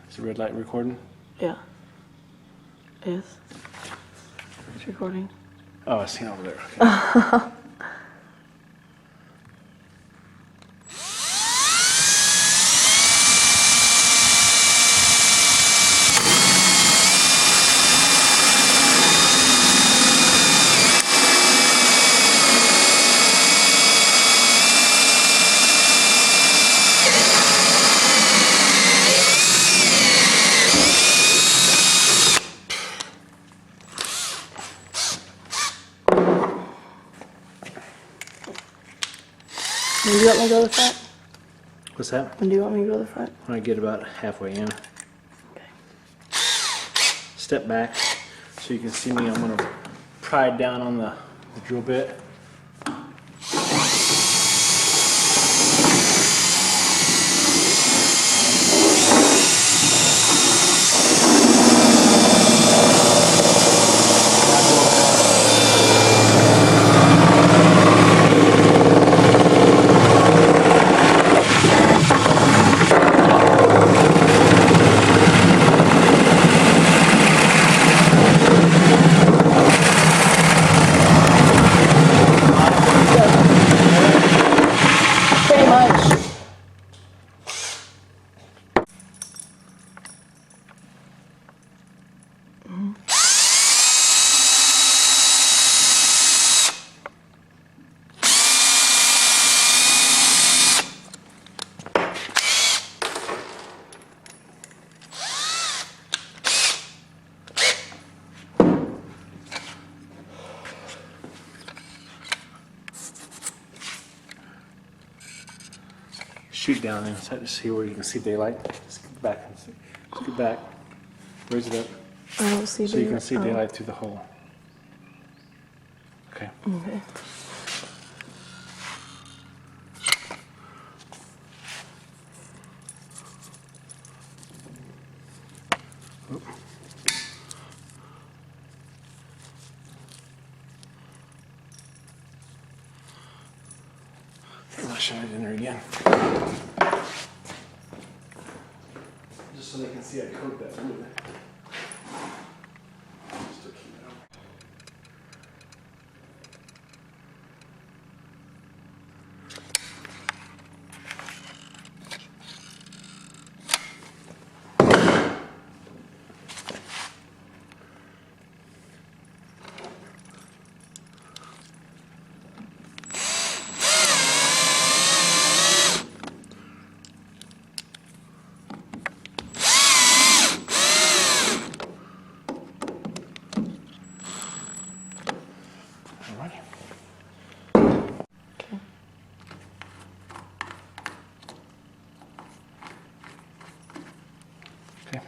Is the red light recording? Yeah. Yes. It's recording. Oh, I see it over there. Okay. When do you want me to go to the front? What's that? When do you want me to go to the front? When I get about halfway in. Okay. Step back so you can see me. I'm going to pry down on the drill bit. Pretty much. Shoot down inside to see where you can see daylight. Just get back and see. Just get back. Raise it up I don't see so you can see daylight through the hole. Okay. Okay. Oop. Flashlight in there again. Just so they can see I coat that wood. Still keep it up. All right. Okay.